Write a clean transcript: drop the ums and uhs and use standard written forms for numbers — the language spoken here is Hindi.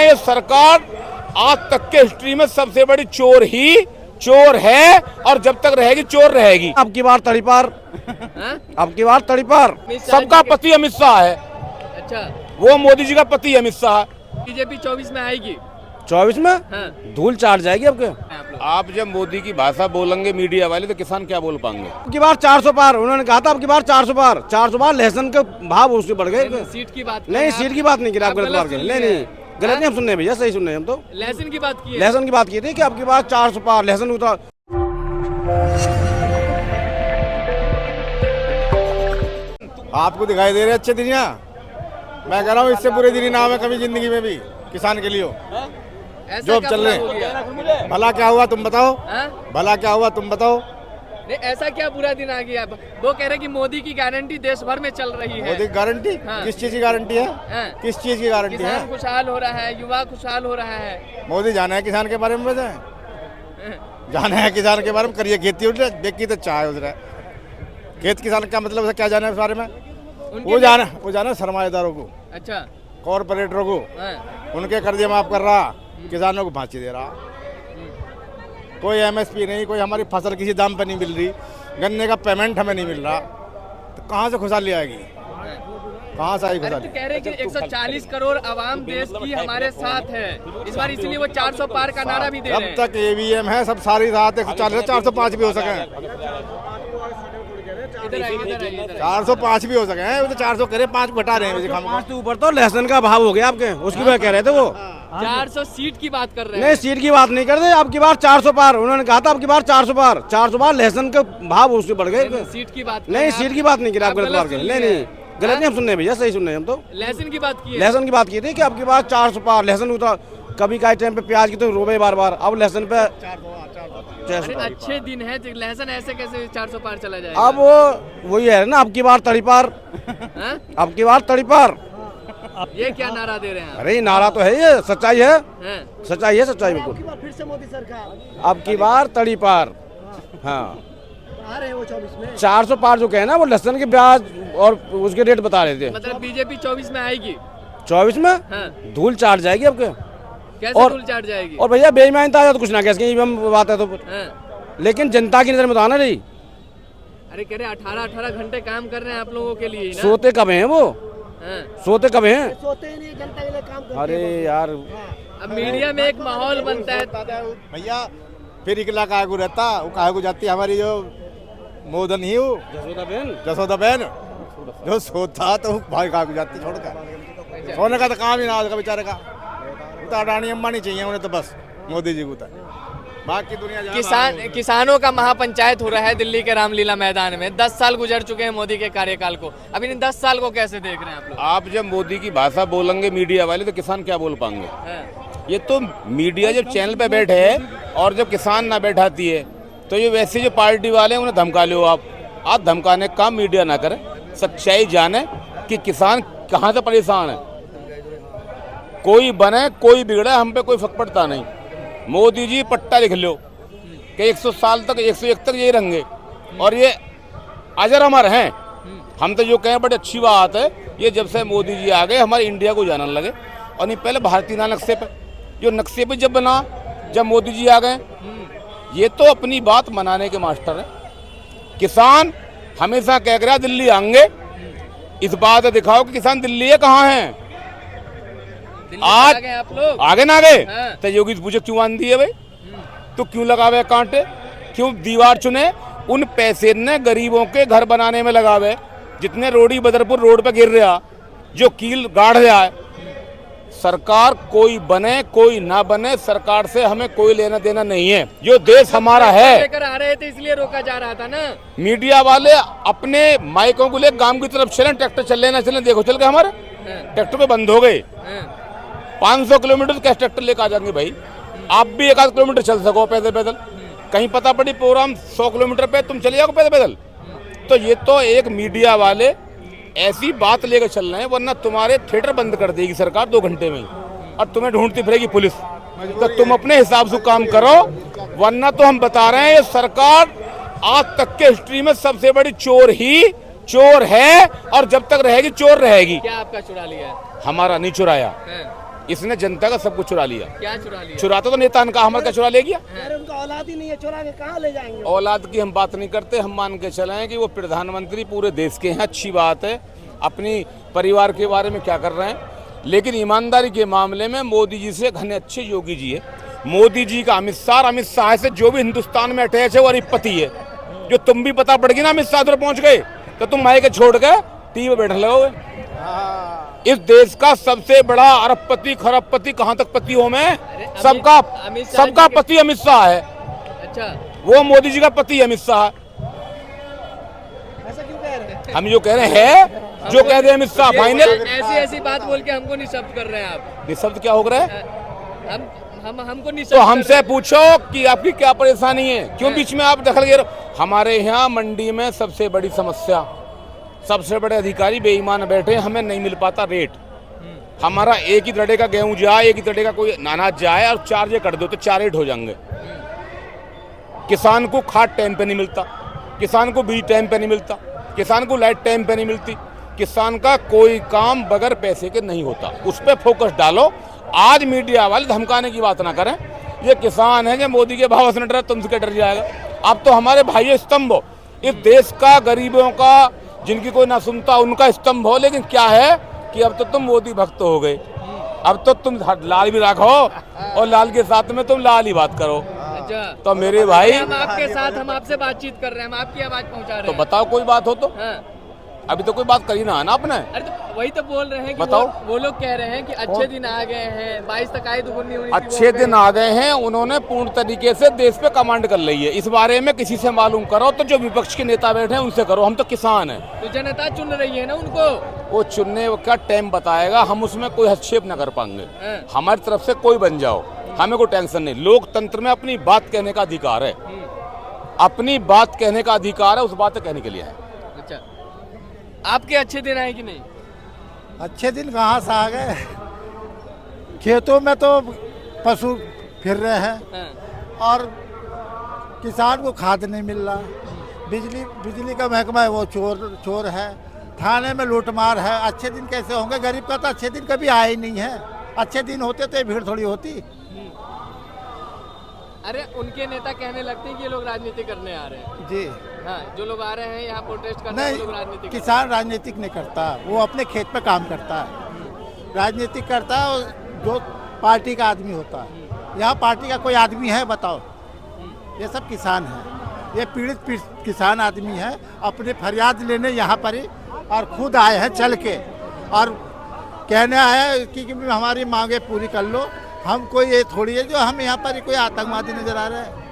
ये सरकार आज तक के हिस्ट्री में सबसे बड़ी चोर है और जब तक रहेगी चोर रहेगी। अब की बार तड़ीपार, अब की बार तड़ीपार। सबका पति अमित शाह है। अच्छा, वो मोदी जी का पति अमित शाह। बीजेपी 24 में आएगी। 24 में धूल चाट जाएगी अब के। आप जब मोदी की भाषा बोलेंगे मीडिया वाले तो किसान क्या बोल पाएंगे। अब की बार 400 पार, उन्होंने कहा था अब की बार 400 पार। 400 पार लहसुन के भाव उसके बढ़ गए। सीट की बात नहीं, सीट की बात नहीं की, आप गलत बात कर। नहीं गलत नहीं, हम सुनने भैया, सही सुनने हम तो। लहसुन की बात की है। लहसुन की बात की थी कि अब की बार 400 पार लहसुन उतार। आपको दिखाई दे रहे अच्छे दिन यहाँ, मैं कह रहा हूँ इससे बुरे दिन ना आवे कभी जिंदगी में भी किसान के लिए जो अब चल रहे। भला क्या हुआ तुम बताओ, भला क्या हुआ तुम बताओ। नहीं, ऐसा क्या बुरा दिन आ गया? वो कह रहे कि मोदी की गारंटी देश भर में चल रही है। मोदी की गारंटी किस चीज की गारंटी है? किस चीज की गारंटी है? किसान खुशहाल हो रहा है, युवा खुशहाल हो रहा है। मोदी जाना है किसान के बारे में बताए, जाना है किसान के बारे में। करिए खेती उधर देखी तो चाहे उधर खेत किसान का मतलब है, क्या जाना है इस बारे में? वो जाना सरमाएदारों को, अच्छा, कॉर्पोरेटरों को, उनके कर्जे माफ कर रहा, किसानों को फांसी दे रहा। कोई एमएसपी नहीं, कोई हमारी फसल किसी दाम पर नहीं मिल रही, गन्ने का पेमेंट हमें नहीं मिल रहा, तो कहाँ से खुशहाली आएगी? कहाँ से आएगी खुशहाली? तो कह रहे कि 140 करोड़ आवाम देश की हमारे साथ है इस बार, इसलिए वो 400 पार का नारा भी दे रहे हैं। जब तक ईवीएम है सब सारी रात 140 405 भी हो सके, 405 भी हो सके हैं, वो तो 400 करे 5 घटा रहे हैं। 5 के ऊपर तो लहसुन का भाव हो गया आपके, उसकी वजह कह रहे थे वो। 400 सीट की बात कर रहे हैं। नहीं, सीट की बात नहीं करते, अब की बार 400 पार, उन्होंने कहा था अब की बार 400 पार। 400 पार लहसुन के भाव उसके बढ़ गए। सीट की बात नहीं, सीट की बात नहीं की, आप गलत बात कर। नहीं गलत नहीं, हम सुनने भैया, सही सुनने हम तो। लहसुन की बात की है। लहसुन की बात की थी कि अब की बार 400 पार लहसुन उतार। कभी का टाइम पे प्याज की तो रोबे बार, अब लहसुन पे अच्छे दिन है, लहसुन ऐसे कैसे 400 पार चला जाएगा? अब वही है ना, अब की बार तड़ीपार, अब की बार तड़ीपार। ये क्या नारा दे रहे हैं? अरे नारा तो है, ये सच्चाई है, सच्चाई है, सच्चाई बिल्कुल। फिर से मोदी सरकार अब की बार तड़ीपार। हाँ, आ रहे हैं वो 24 में। 400 पार जो कहे ना, वो लहसुन के ब्याज और उसके रेट बता रहे थे। मतलब बीजेपी 24 में आएगी। 24 में धूल चाट जाएगी अब के। कैसे धूल चाट जाएगी? और भैया बेईमानता तो कुछ ना कैसे बात है तो, लेकिन जनता की नजर में तो आना नहीं। अरे कह रहे 18 घंटे काम कर रहे हैं आप लोगों के लिए ना? सोते कब हैं वो? सोते कब हैं? सोते ही नहीं, जनता के लिए काम करते हैं। अरे यार, अब मीडिया में एक माहौल बनता है। भैया फिर इकला काहे को रहता, वो काहे को जाती हमारी जो मोदन ही हो जसोदा बहन जो सोता तो भाई काहे को जाती छोड़कर। सोने का तो काम ही ना होगा बेचारे का, तो अडानी अंबानी चाहिए उन्हें तो बस मोदी जी को तो। बाकी दुनिया किसानों का महापंचायत हो रहा है दिल्ली के रामलीला मैदान में। 10 साल गुजर चुके हैं मोदी के कार्यकाल को, अब इन 10 साल को कैसे देख रहे हैं आप लोग? आप जब मोदी की भाषा बोलेंगे मीडिया वाले तो किसान क्या बोल पाएंगे। ये तो मीडिया जब चैनल पे बैठे है और जब किसान ना बैठाती है तो ये वैसे जो पार्टी वाले हैं उन्हें धमका लो आप धमकाने का काम मीडिया ना करें। सच्चाई जाने कि किसान कहाँ से परेशान है। कोई बने कोई बिगड़े, हम पे कोई फर्क पड़ता नहीं। मोदी जी पट्टा लिख लो कि 100 साल तक 101 तक ये रहेंगे और ये अजर अमर हैं। हम तो जो कहें बड़ी अच्छी बात है, ये जब से मोदी जी आ गए हमारे इंडिया को जानने लगे। और नहीं पहले भारतीय नक्शे पे, जो नक्शे पे जब बना, जब मोदी जी आ गए, ये तो अपनी बात मनाने के मास्टर हैं। किसान हमेशा कह रहा दिल्ली आएंगे, इस बात दिखाओ कि किसान दिल्ली है कहाँ है। आज आप लोग आगे ना गए तो योगी पूछे क्यों आन दिए भाई, तो क्यों लगावे कांटे, क्यों दीवार चुने? उन पैसे ने गरीबों के घर बनाने में लगावे, जितने रोडी बदरपुर रोड पे गिर रहा, जो कील गाड़ रहा है। सरकार कोई बने कोई ना बने, सरकार से हमें कोई लेना देना नहीं है। जो देश हमारा है, लेकर आ रहे थे इसलिए रोका जा रहा था ना। मीडिया वाले अपने माइकों को ले गांव की तरफ चलें, ट्रैक्टर चले ना चलें, देखो चल के हमारे ट्रैक्टर पे बंद हो गए। 500 किलोमीटर कैसे ट्रैक्टर लेकर आ जाएंगे भाई? आप भी 1 आध किलोमीटर चल सको पैदल पैदल, कहीं पता पड़ी प्रोग्राम 100 किलोमीटर पे तुम चले जाओ पैदल पैदल। तो ये तो एक मीडिया वाले ऐसी बात लेकर चल रहे हैं, वरना तुम्हारे थिएटर बंद कर देगी सरकार 2 घंटे में और तुम्हें ढूंढती फिरेगी पुलिस। तो तुम अपने हिसाब से काम करो, वरना तो हम बता रहे हैं ये सरकार आज तक के हिस्ट्री में सबसे बड़ी चोर है और जब तक रहेगी चोर रहेगी। क्या आपका चुरा लिया है? हमारा नहीं चुराया, इसने जनता का सब कुछ चुरा लिया। क्या चुरा लिया? चुराता तो नेता ने कहा, हमारे का चुरा ले गया। अरे उनका औलाद ही नहीं है, चुरा के कहाँ ले जाएंगे? औलाद की हम बात नहीं करते, हम मान के चले हैं कि वो प्रधानमंत्री पूरे देश के हैं, अच्छी बात है। अपनी परिवार के बारे में क्या कर रहे हैं, लेकिन ईमानदारी के मामले में मोदी जी से घने अच्छे योगी जी है। मोदी जी का अमित शाह से जो भी हिंदुस्तान में अटैच है वो अरिपति है। जो तुम भी पता पड़ गई ना अमित शाह उधर पहुंच गए तो तुम माई के छोड़ के टीवी पे बैठने लगोगे। इस देश का सबसे बड़ा अरबपति खरबपति कहाँ तक पति हो मैं, सबका पति अमित शाह है। अच्छा, वो मोदी जी का पति अमित शाह। ऐसा क्यों कह रहे हैं? हम जो कह रहे हैं, जो कह रहे हैं अमित शाह फाइनल। ऐसी बात बोल के हमको निशब्द कर रहे हैं आप। निशब्द क्या हो रहा है? हमको निशब्द तो हमसे पूछो कि आपकी क्या परेशानी है, क्यों बीच में आप दखल गिर। हमारे यहाँ मंडी में सबसे बड़ी समस्या, सबसे बड़े अधिकारी बेईमान बैठे, हमें नहीं मिल पाता रेट। हमारा एक ही तड़े का गेहूं जाए, एक ही तड़े का कोई अनाज जाए और चार्ज कर दो तो 4 रेट हो जाएंगे। किसान को खाद टाइम पे नहीं मिलता, किसान को बीज टाइम पे नहीं मिलता, किसान को लाइट टाइम पे नहीं मिलती। किसान का कोई काम बगैर पैसे के नहीं होता, उस पर फोकस डालो। आज मीडिया वाले धमकाने की बात ना करें। ये किसान है जो मोदी के भाव से न डरे, तुमसे क्या डर जाएगा। अब तो हमारे भाई स्तंभ हो, इस देश का गरीबों का, जिनकी कोई ना सुनता उनका स्तंभ हो। लेकिन क्या है कि अब तो तुम मोदी भक्त हो गए, अब तो तुम लाल भी रखो और लाल के साथ में तुम लाल ही बात करो। अच्छा, तो मेरे भाई हम आपके साथ, हम आपसे बातचीत कर रहे हैं, हम आपकी आवाज पहुंचा रहे तो हैं। बताओ कोई बात हो तो। हाँ। अभी तो कोई बात करी ना है ना आपने। अरे तो वही तो बोल रहे हैं कि बताओ। वो लोग कह रहे हैं कि अच्छे दिन आ गए हैं, 22 तक आई दुगुनी हुई थी, अच्छे दिन आ गए हैं, उन्होंने पूर्ण तरीके से देश पे कमांड कर ली है। इस बारे में किसी से मालूम करो, तो जो विपक्ष के नेता बैठे हैं उनसे करो। हम तो किसान हैं, तो जनता चुन रही है ना उनको। वो चुनने का टाइम बताएगा, हम उसमें कोई हस्तक्षेप न कर पाएंगे। हाँ। हमारी तरफ से कोई बन जाओ, हमें कोई टेंशन नहीं। लोकतंत्र में अपनी बात कहने का अधिकार है, अपनी बात कहने का अधिकार है, उस बात कहने के लिए है। अच्छा, आपके अच्छे दिन आए कि नहीं? अच्छे दिन कहाँ से आ गए। खेतों में तो पशु फिर रहे हैं हाँ। और किसान को खाद नहीं मिल रहा। बिजली का महकमा है वो चोर है। थाने में लूटमार है। अच्छे दिन कैसे होंगे? गरीब का तो अच्छे दिन कभी आए ही नहीं है। अच्छे दिन होते तो ये भीड़ थोड़ी होती। अरे उनके नेता कहने लगते हैं कि ये लोग राजनीति करने आ रहे हैं। जी हाँ, जो लोग आ रहे हैं यहाँ प्रोटेस्ट करने, वो लोग राजनीति नहीं, किसान राजनीतिक नहीं करता, वो अपने खेत पे काम करता है। राजनीतिक करता है और जो पार्टी का आदमी होता है। यहाँ पार्टी का कोई आदमी है बताओ? ये सब किसान है, ये पीड़ित किसान आदमी है। अपने फरियाद लेने यहाँ पर ही और खुद आए हैं चल के, और कहने आए हैं कि हमारी मांगे पूरी कर लो। हम कोई ये थोड़ी है जो हम यहाँ पर कोई आतंकवादी नजर आ रहे हैं।